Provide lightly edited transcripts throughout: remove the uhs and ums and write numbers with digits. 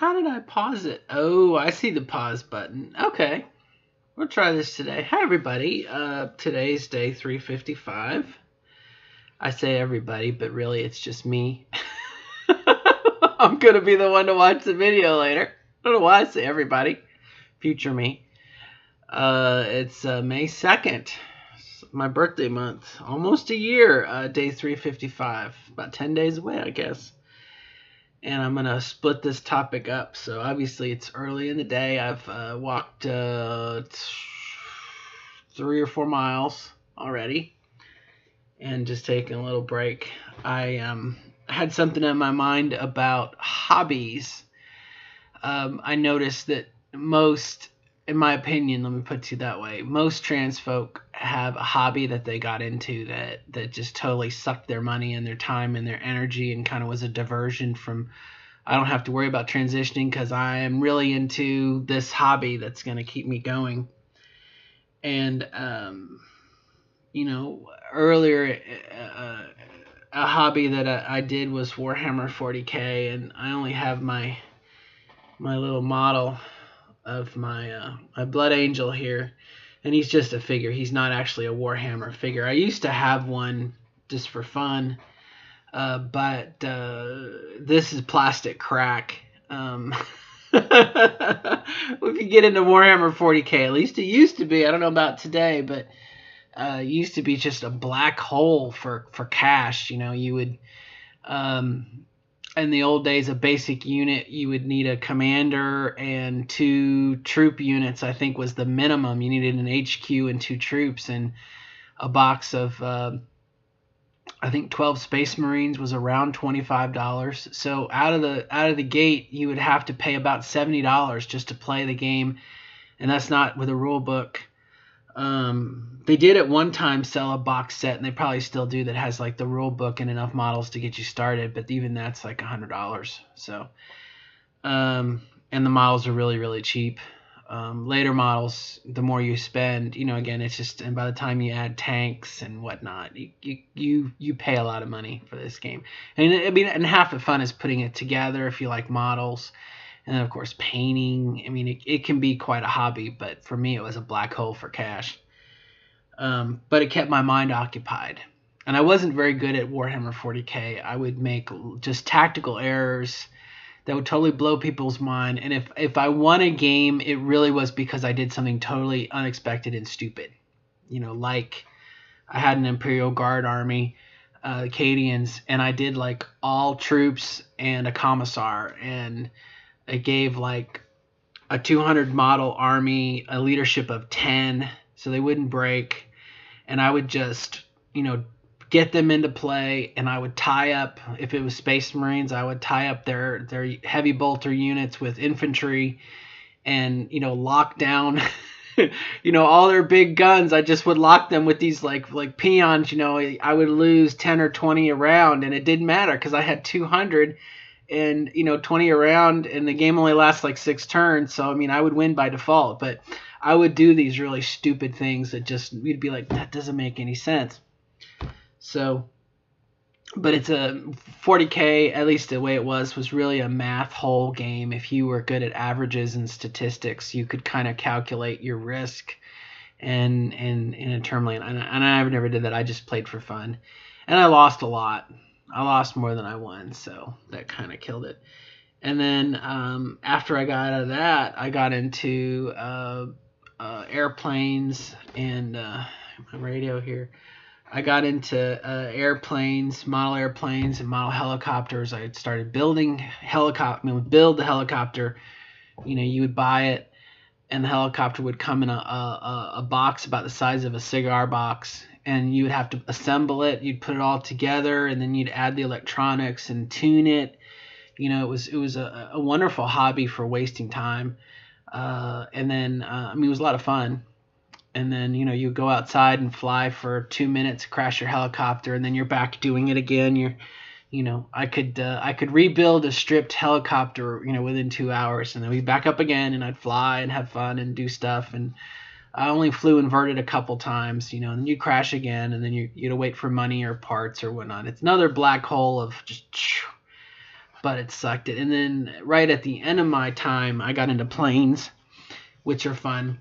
How did I pause it? Oh, I see the pause button. Okay, we'll try this today. Hi, everybody. Today's day 355. I say everybody, but really it's just me. I'm going to be the one to watch the video later. I don't know why I say everybody. Future me. It's May 2nd. It's my birthday month. Almost a year. Day 355. About 10 days away, I guess. And I'm going to split this topic up. So obviously it's early in the day. I've walked 3 or 4 miles already and just taking a little break. I had something in my mind about hobbies. I noticed that most, in my opinion, let me put it to you that way, most trans folk have a hobby that they got into that just totally sucked their money and their time and their energy and kind of was a diversion from, I don't have to worry about transitioning because I am really into this hobby that's going to keep me going. And, earlier, a hobby that I did was Warhammer 40K, and I only have my little model of my Blood Angel here, and he's just a figure. He's not actually a Warhammer figure. I used to have one just for fun, but this is plastic crack. If you get into Warhammer 40K, at least it used to be. I don't know about today, but it used to be just a black hole for cash. You would in the old days, a basic unit, you would need a commander and 2 troop units, I think was the minimum. You needed an HQ and 2 troops, and a box of, I think 12 Space Marines was around $25. So out of the gate, you would have to pay about $70 just to play the game, and that's not with a rule book. They did at one time sell a box set, and they probably still do, that has like the rule book and enough models to get you started, but even that's like $100. So, and the models are really, really cheap. Later models, the more you spend, again, it's just, and by the time you add tanks and whatnot, you pay a lot of money for this game. And and half the fun is putting it together if you like models. And then, of course, painting. I mean, it can be quite a hobby, but for me, it was a black hole for cash. But it kept my mind occupied. And I wasn't very good at Warhammer 40K. I would make just tactical errors that would totally blow people's mind. And if I won a game, it really was because I did something totally unexpected and stupid. Like I had an Imperial Guard army, Acadians, and I did like all troops and a commissar, and it gave like a 200 model army a leadership of 10, so they wouldn't break. And I would just, get them into play, and I would tie up, if it was Space Marines, I would tie up their heavy bolter units with infantry and, lock down, all their big guns. I just would lock them with these like peons, I would lose 10 or 20 a round, and it didn't matter because I had 200 and 20 around, and the game only lasts like 6 turns, so I would win by default. But I would do these really stupid things that just, we'd be like, that doesn't make any sense. So, but it's a 40K, at least the way it was really a math hole game. If you were good at averages and statistics, you could kind of calculate your risk and in a tournament. And I never did that. I just played for fun, and I lost a lot. I lost more than I won, so that kind of killed it. And then after I got out of that, I got into airplanes and my radio here. I got into airplanes, model airplanes, and model helicopters. I had started building build the helicopter. You would buy it, and the helicopter would come in a box about the size of a cigar box, and you would have to assemble it. You'd put it all together, and then you'd add the electronics and tune it. It was a wonderful hobby for wasting time. And then it was a lot of fun. And then you go outside and fly for 2 minutes, crash your helicopter, and then you're back doing it again. I could rebuild a stripped helicopter within 2 hours, and then we'd back up again, and I'd fly and have fun and do stuff. And I only flew inverted a couple times, and then you crash again, and then you'd wait for money or parts or whatnot. It's another black hole of just but it sucked it. And then right at the end of my time, I got into planes, which are fun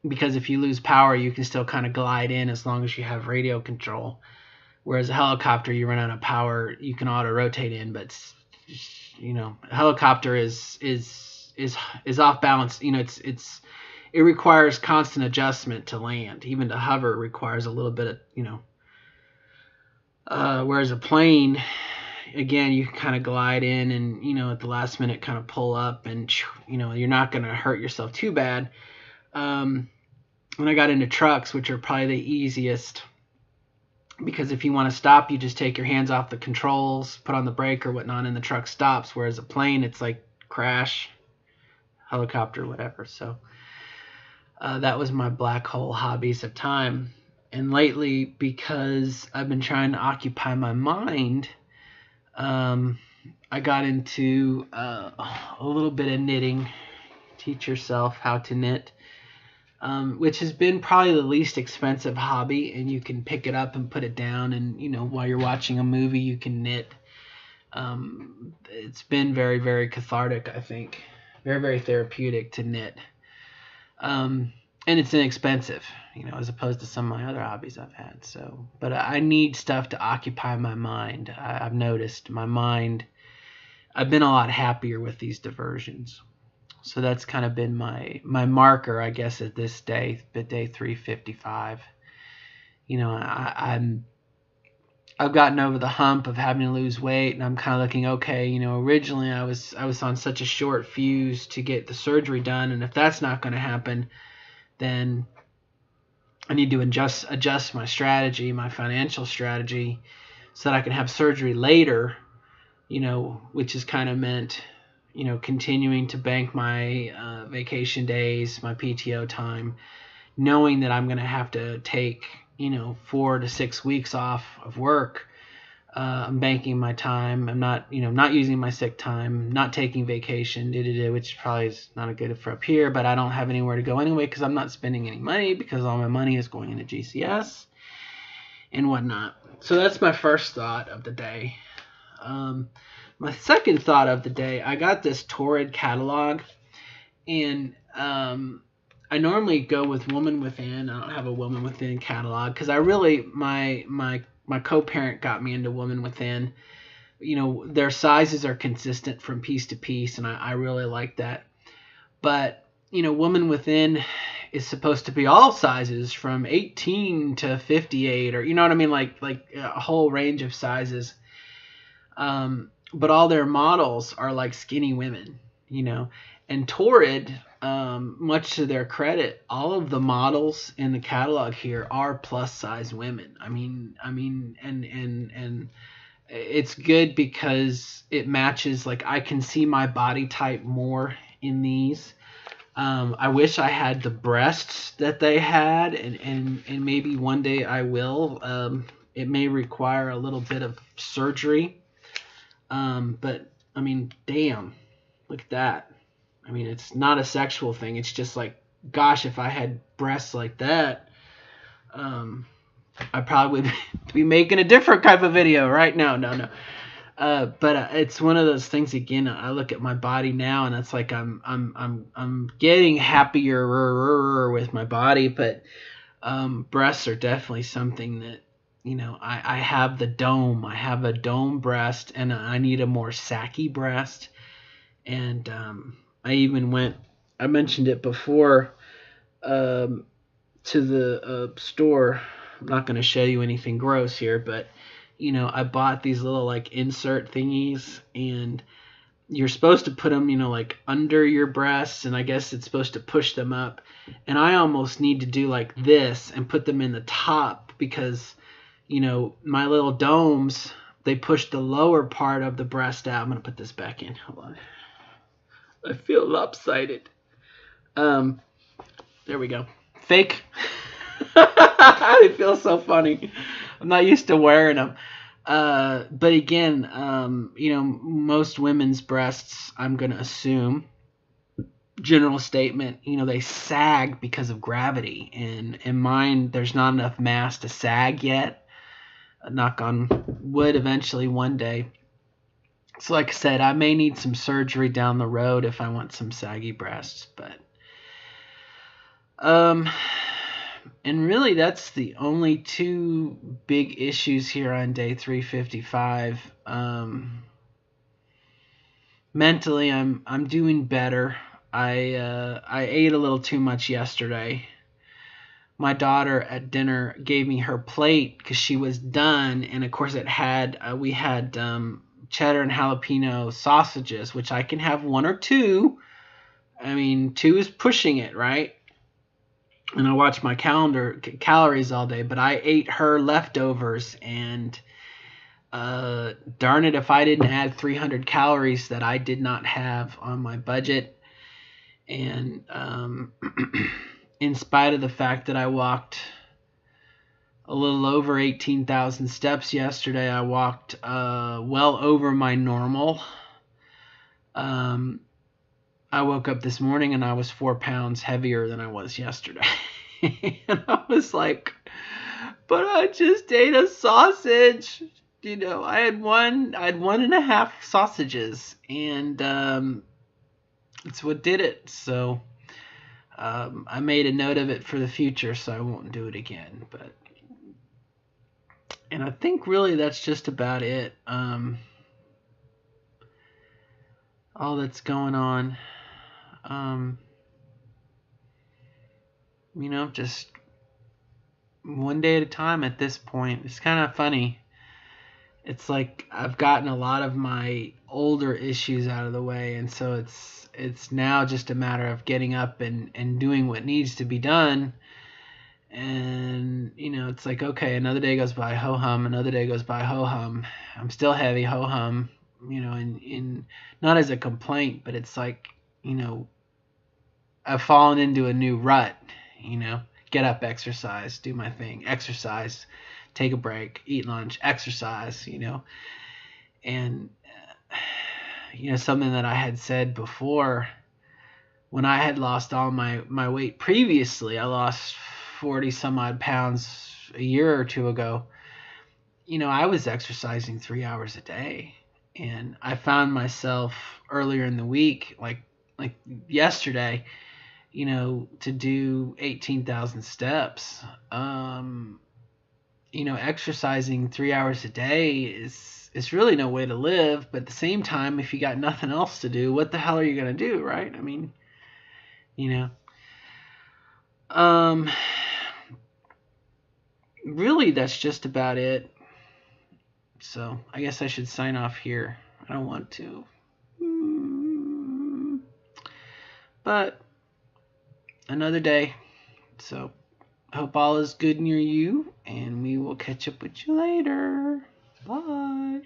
because if you lose power, you can still kind of glide in as long as you have radio control. Whereas a helicopter, you run out of power, you can auto rotate in, but a helicopter is off balance. It requires constant adjustment to land. Even to hover requires a little bit of whereas a plane, again, you can kind of glide in and at the last minute kind of pull up and you're not going to hurt yourself too bad. When I got into trucks, which are probably the easiest, because if you want to stop, you just take your hands off the controls, put on the brake or whatnot, and the truck stops. Whereas a plane, it's like crash, helicopter, whatever. So that was my black hole hobbies of time. And lately, because I've been trying to occupy my mind, I got into a little bit of knitting. Teach yourself how to knit. Which has been probably the least expensive hobby, and you can pick it up and put it down, and while you're watching a movie you can knit. It's been very, very cathartic, I think. Very, very therapeutic to knit. And it's inexpensive, as opposed to some of my other hobbies I've had. But I need stuff to occupy my mind. I've noticed my mind, I've been a lot happier with these diversions. So that's kind of been my marker, I guess, at this day 355. I've gotten over the hump of having to lose weight, and I'm kind of looking, okay, originally I was on such a short fuse to get the surgery done, and if that's not going to happen, then I need to adjust my strategy, my financial strategy, so that I can have surgery later, which has kind of meant continuing to bank my vacation days, my PTO time, knowing that I'm going to have to take, 4 to 6 weeks off of work. I'm banking my time. I'm not using my sick time, not taking vacation, which probably is not a good for up here, but I don't have anywhere to go anyway because I'm not spending any money because all my money is going into GCS and whatnot. So that's my first thought of the day. My second thought of the day, I got this Torrid catalog, and I normally go with Woman Within. I don't have a Woman Within catalog because I really, my co-parent got me into Woman Within. Their sizes are consistent from piece to piece, and I really like that. But, Woman Within is supposed to be all sizes from 18 to 58, or, what I mean, like a whole range of sizes. But all their models are like skinny women, and Torrid, much to their credit, all of the models in the catalog here are plus size women. I mean, and it's good because it matches, like I can see my body type more in these. I wish I had the breasts that they had, and maybe one day I will. It may require a little bit of surgery. But I mean, damn, look at that. I mean, it's not a sexual thing. It's just like, gosh, if I had breasts like that, I probably would be making a different type of video, right? No. But it's one of those things. Again, I look at my body now, and it's like I'm getting happier with my body. But breasts are definitely something that. I have the dome. I have a dome breast, and I need a more sacky breast. And I even I mentioned it before, to the store. I'm not going to show you anything gross here, but, I bought these little, like, insert thingies, and you're supposed to put them, like, under your breasts, and I guess it's supposed to push them up. And I almost need to do like this and put them in the top because... my little domes, they push the lower part of the breast out. I'm going to put this back in. Hold on. I feel lopsided. There we go. Fake. It feels so funny. I'm not used to wearing them. But again, most women's breasts, I'm going to assume, general statement, they sag because of gravity. And in mine, there's not enough mass to sag yet. Knock on wood, eventually one day. So like I said, I may need some surgery down the road if I want some saggy breasts, but um and really that's the only two big issues here on day 355. Mentally I'm doing better. I ate a little too much yesterday. My daughter at dinner gave me her plate because she was done, and of course it had we had cheddar and jalapeno sausages, which I can have one or two. I mean, two is pushing it, right? And I watch my calories all day, but I ate her leftovers, and darn it if I didn't add 300 calories that I did not have on my budget. And in spite of the fact that I walked a little over 18,000 steps yesterday, I walked well over my normal. I woke up this morning and I was 4 pounds heavier than I was yesterday. And I was like, but I just ate a sausage. You know, I had one and a half sausages, and it's what did it. So I made a note of it for the future, so I won't do it again. And I think really that's just about it. All that's going on. You know, just one day at a time at this point. It's kind of funny. It's like I've gotten a lot of my older issues out of the way, and so it's now just a matter of getting up and doing what needs to be done. And you know, it's like, okay, another day goes by, ho hum. Another day goes by, ho hum. I'm still heavy, ho hum. You know, in not as a complaint, but it's like, you know, I've fallen into a new rut. You know, get up, exercise, do my thing, exercise, take a break, eat lunch, exercise. You know, and you know, something that I had said before, when I had lost all my weight previously, I lost 40 some odd pounds a year or two ago. You know, I was exercising 3 hours a day, and I found myself earlier in the week, like yesterday, you know, to do 18,000 steps. You know, exercising 3 hours a day is really no way to live. But at the same time, if you got nothing else to do, what the hell are you gonna do, right? I mean, you know, really that's just about it. So I guess I should sign off here. I don't want to. But another day. So hope all is good near you, and we will catch up with you later. Bye.